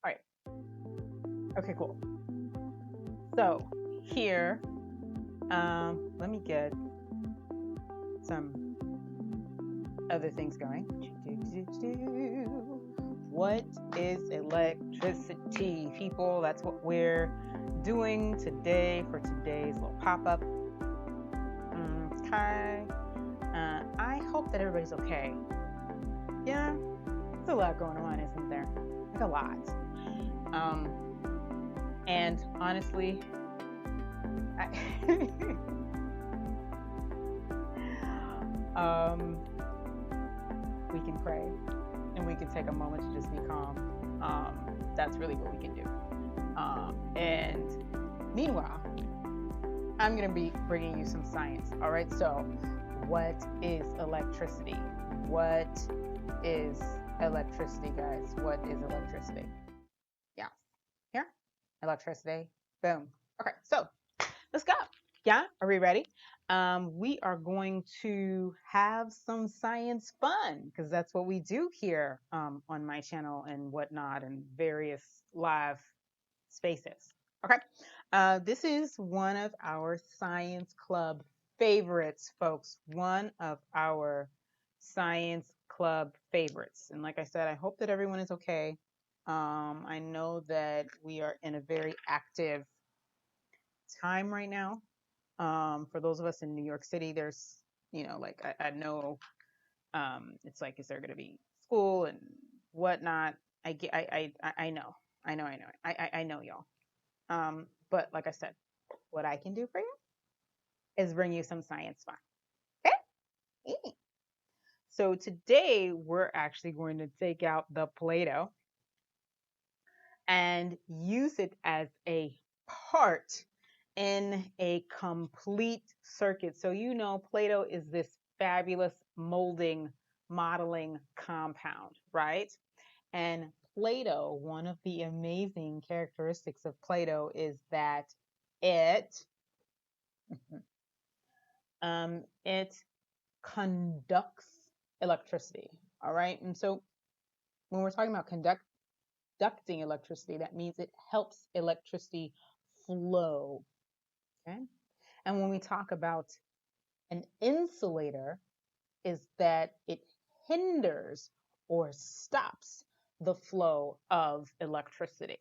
All right. Okay, cool. So here, let me get some other things going. What is electricity, people? That's what we're doing today for today's little pop-up. Okay. I hope that everybody's okay. Yeah, there's a lot going on, isn't there? Like a lot. And honestly, we can pray and we can take a moment to just be calm. That's really what we can do. And meanwhile, I'm going to be bringing you some science. All right. So what is electricity? What is electricity, guys? What is electricity? Yeah. Here. Electricity. Boom. Okay. So let's go. Yeah. Are we ready? We are going to have some science fun because that's what we do here on my channel and whatnot and various live spaces. Okay. This is one of our science club favorites, folks. One of our science club favorites. And like I said, I hope that everyone is okay. I know that we are in a very active time right now. For those of us in New York City, there's, like I know, it's like, is there going to be school and whatnot? I know, I know y'all. But like I said, what I can do for you is bring you some science fun. Okay. So today we're actually going to take out the Play-doh and use it as a part in a complete circuit. So Play-Doh is this fabulous molding, modeling compound, right? And Play-Doh, one of the amazing characteristics of Play-Doh is that it conducts electricity. All right. And so when we're talking about conducting electricity, that means it helps electricity flow. Okay. And when we talk about an insulator, is that it hinders or stops the flow of electricity.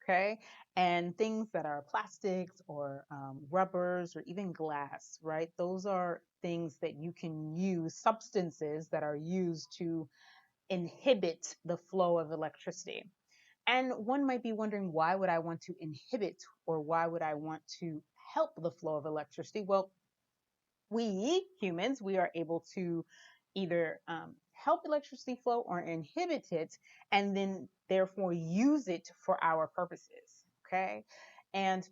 Okay. And things that are plastics or rubbers or even glass, right? Those are things that you can use, substances that are used to inhibit the flow of electricity. And one might be wondering, why would I want to inhibit or why would I want to help the flow of electricity? Well, we humans, we are able to either help electricity flow or inhibit it, and then therefore use it for our purposes. Okay. And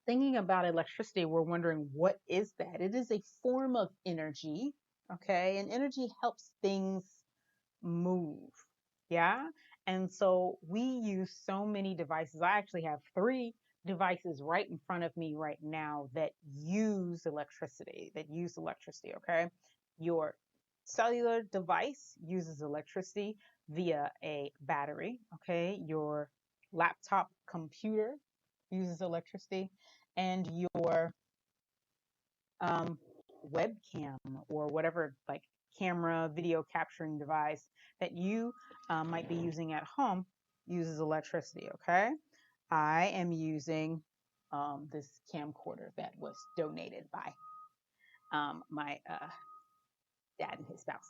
thinking about electricity, we're wondering, what is that? It is a form of energy. Okay. And energy helps things move. Yeah. And so we use so many devices. I actually have 3 devices right in front of me right now that use electricity, okay? Your cellular device uses electricity via a battery, okay? Your laptop computer uses electricity, and your webcam or whatever, like camera, video capturing device that you might be using at home uses electricity, okay? I am using this camcorder that was donated by my dad and his spouse.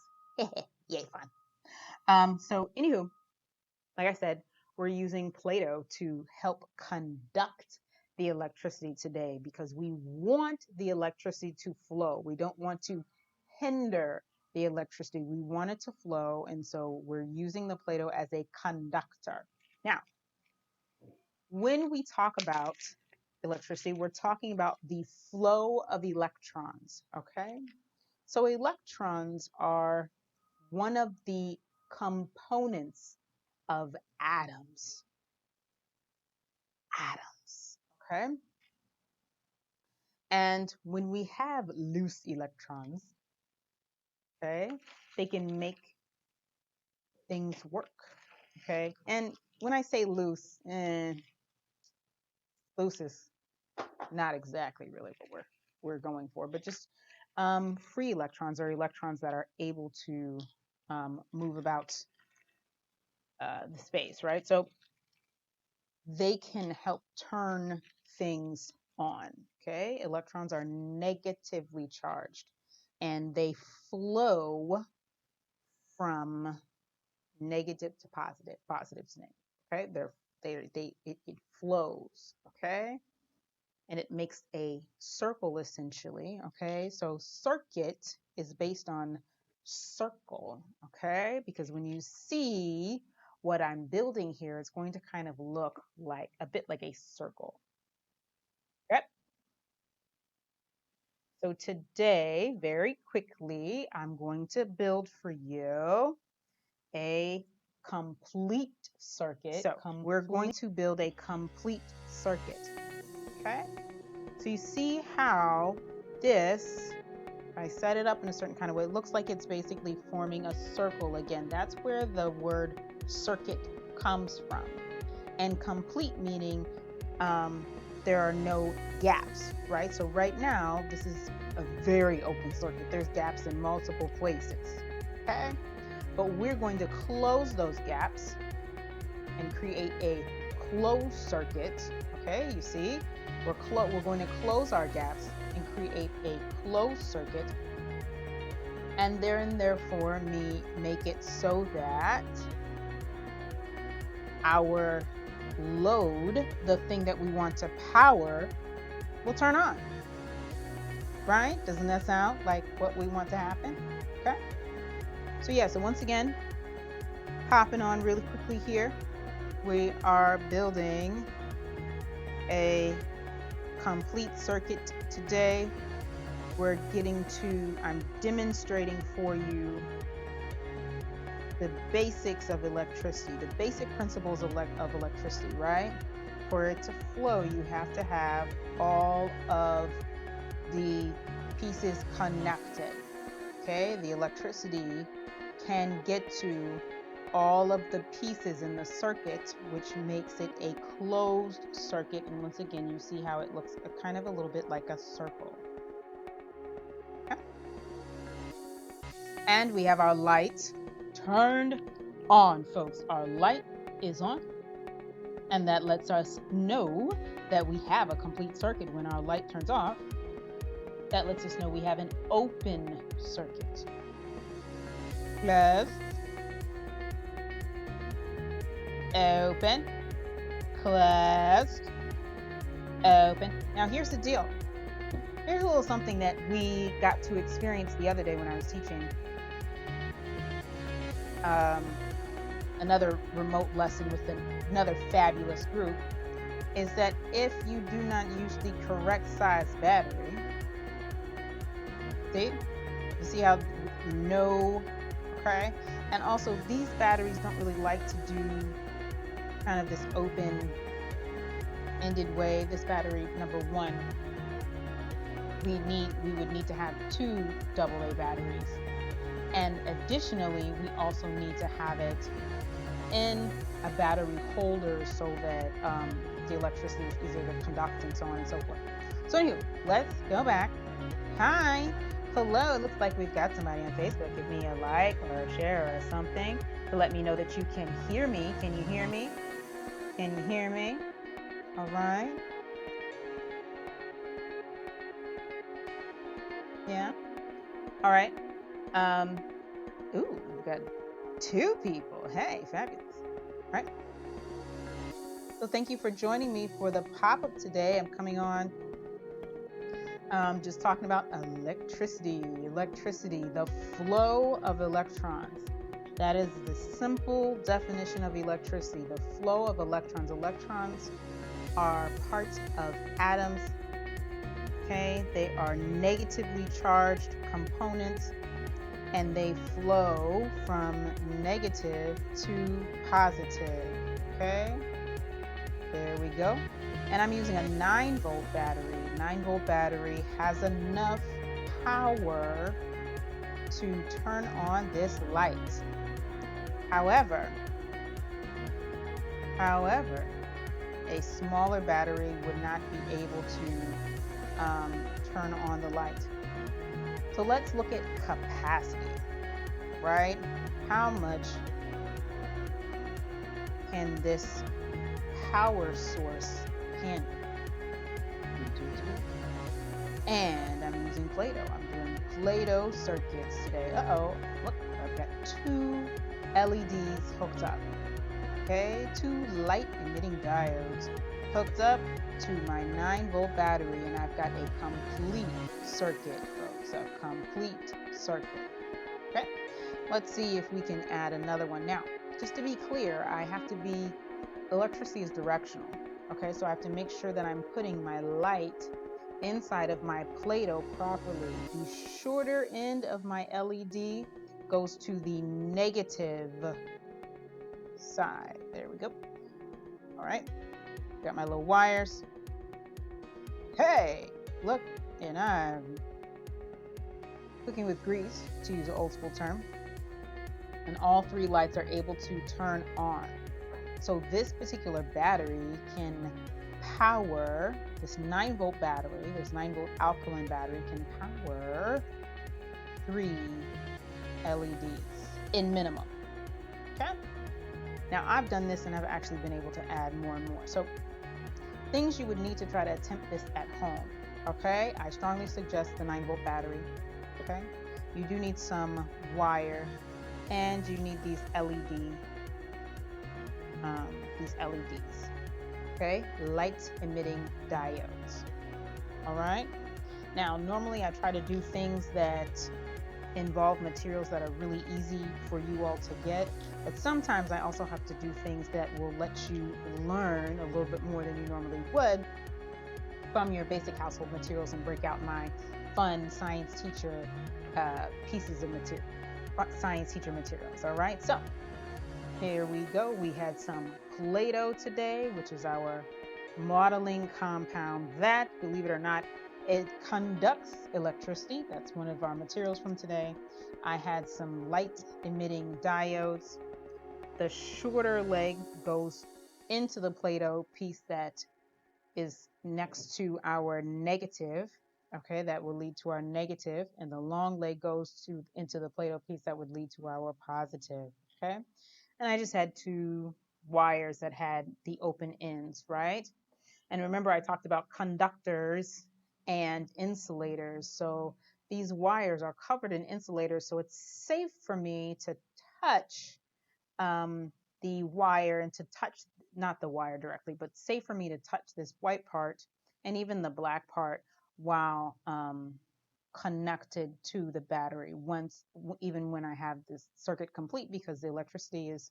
Yay, fun. So anywho, like I said, we're using Play-Doh to help conduct the electricity today because we want the electricity to flow. We don't want to hinder the electricity. We want it to flow, and so we're using the Play-Doh as a conductor. Now, when we talk about electricity, we're talking about the flow of electrons, okay? So electrons are one of the components of atoms. Atoms, okay? And when we have loose electrons, okay, they can make things work, okay? And when I say loose, loose is not exactly really what we're going for, but just free electrons, or electrons that are able to move about the space, right? So they can help turn things on. Okay, electrons are negatively charged, and they flow from negative to positive, positive to negative. Okay, it flows. Okay, and it makes a circle essentially. Okay, so circuit is based on circle. Okay, because when you see what I'm building here, it's going to kind of look like a bit like a circle. Yep. So today, very quickly, I'm going to build for you a complete circuit. So we're going to build a complete circuit. Okay. So you see how this, I set it up in a certain kind of way, it looks like it's basically forming a circle again. That's where the word circuit comes from. And complete meaning there are no gaps, right? So right now, this is a very open circuit. There's gaps in multiple places, okay? But we're going to close those gaps and create a closed circuit, okay? You see, we're going to close our gaps and create a closed circuit, and therefore make it so that our load, the thing that we want to power, will turn on. Right? Doesn't that sound like what we want to happen? Okay. So yeah, so once again, hopping on really quickly here, we are building a complete circuit today. I'm demonstrating for you the basics of electricity, the basic principles of electricity, right? For it to flow, you have to have all of the pieces connected, okay? The electricity can get to all of the pieces in the circuit, which makes it a closed circuit. And once again, you see how it looks kind of a little bit like a circle. Okay. And we have our light turned on, folks. Our light is on, and that lets us know that we have a complete circuit. When our light turns off, that lets us know we have an open circuit. Closed, open, closed, open. Now here's the deal. Here's a little something that we got to experience the other day when I was teaching another remote lesson with another fabulous group, is that if you do not use the correct size battery, see? You see how okay? And also these batteries don't really like to do kind of this open-ended way. This battery, number one, we would need to have 2 AA batteries. And additionally, we also need to have it in a battery holder so that the electricity is easier to conduct and so on and so forth. So anyway, let's go back. Hi, hello, it looks like we've got somebody on Facebook. Give me a like or a share or something to let me know that you can hear me. Can you hear me? Can you hear me? All right. Yeah. All right. Ooh, we've got 2 people. Hey, fabulous. All right. So thank you for joining me for the pop-up today. I'm coming on just talking about electricity, the flow of electrons. That is the simple definition of electricity, the flow of electrons. Electrons are parts of atoms, okay? They are negatively charged components, and they flow from negative to positive, okay? There we go. And I'm using a 9-volt battery. 9-volt battery has enough power to turn on this light. However, However, a smaller battery would not be able to turn on the light. So let's look at capacity, right? How much can this power source handle? And I'm using Play-doh. I'm doing Play-doh circuits today. Look, I've got 2 LEDs hooked up. Okay, 2 light emitting diodes hooked up to my 9-volt battery, and I've got a complete circuit, folks, a complete circuit. Okay, let's see if we can add another one. Now, just to be clear, electricity is directional. Okay, so I have to make sure that I'm putting my light inside of my Play-doh properly. The shorter end of my LED goes to the negative side. There we go. All right, got my little wires. Hey, look, and I'm cooking with grease, to use an old school term. And all 3 lights are able to turn on. So this particular battery can power, this 9-volt battery, this 9-volt alkaline battery can power 3 LEDs in minimum. Okay? Now I've done this and I've actually been able to add more and more. So things you would need to try to attempt this at home. Okay? I strongly suggest the 9-volt battery. Okay? You do need some wire, and you need these LEDs. Okay, light emitting diodes. All right, now normally I try to do things that involve materials that are really easy for you all to get, but sometimes I also have to do things that will let you learn a little bit more than you normally would from your basic household materials and break out my fun science teacher pieces of material, science teacher materials. All right, so here we go. We had some Play-doh today, which is our modeling compound that, believe it or not, it conducts electricity. That's one of our materials from today. I had some light emitting diodes. The shorter leg goes into the Play-doh piece that is next to our negative. Okay, that will lead to our negative, and the long leg goes into the Play-doh piece that would lead to our positive. Okay. And I just had 2 wires that had the open ends, right? And remember, I talked about conductors and insulators. So these wires are covered in insulators, so it's safe for me to touch the wire and to touch, not the wire directly, but safe for me to touch this white part and even the black part while connected to the battery even when I have this circuit complete, because the electricity is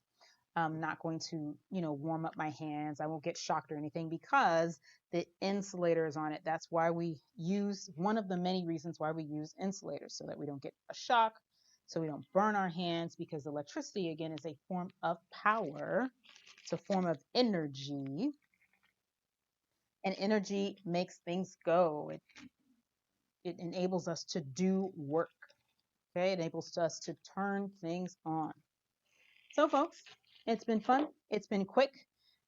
not going to, warm up my hands. I won't get shocked or anything because the insulator is on it. That's why we use, one of the many reasons why we use insulators, so that we don't get a shock, so we don't burn our hands, because electricity, again, is a form of power. It's a form of energy, and energy makes things go. It enables us to do work. Okay, it enables us to turn things on. So, folks, it's been fun. It's been quick.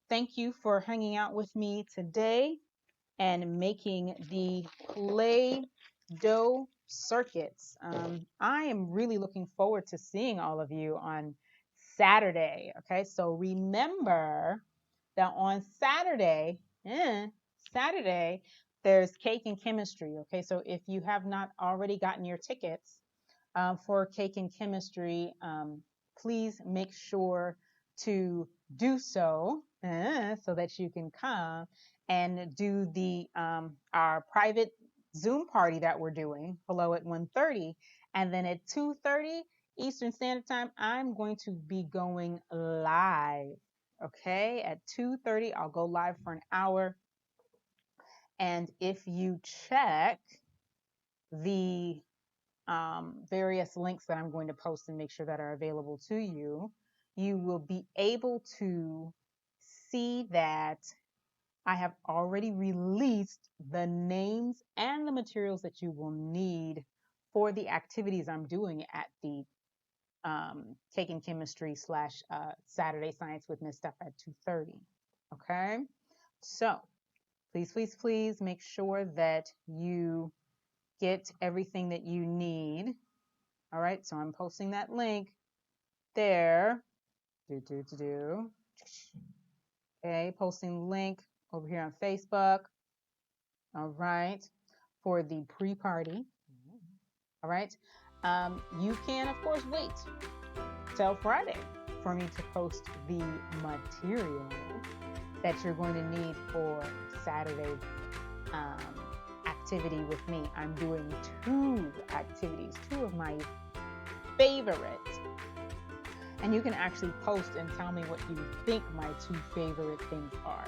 Thank you for hanging out with me today and making the Play-doh circuits. I am really looking forward to seeing all of you on Saturday. Okay, so remember that on Saturday, there's cake and chemistry. Okay, so if you have not already gotten your tickets for cake and chemistry, please make sure to do so so that you can come and do the our private Zoom party that we're doing below at 1:30, and then at 2:30 Eastern Standard Time, I'm going to be going live. Okay, at 2:30, I'll go live for an hour. And if you check the various links that I'm going to post and make sure that are available to you, you will be able to see that I have already released the names and the materials that you will need for the activities I'm doing at the taking chemistry / Saturday science with Miss Steph at 2:30. Okay, so please make sure that you get everything that you need. All right, so I'm posting that link there. Okay, posting the link over here on Facebook. All right, for the pre-party. All right, you can of course wait till Friday for me to post the material that you're going to need for Saturday's activity with me. I'm doing 2 activities, 2 of my favorites. And you can actually post and tell me what you think my 2 favorite things are.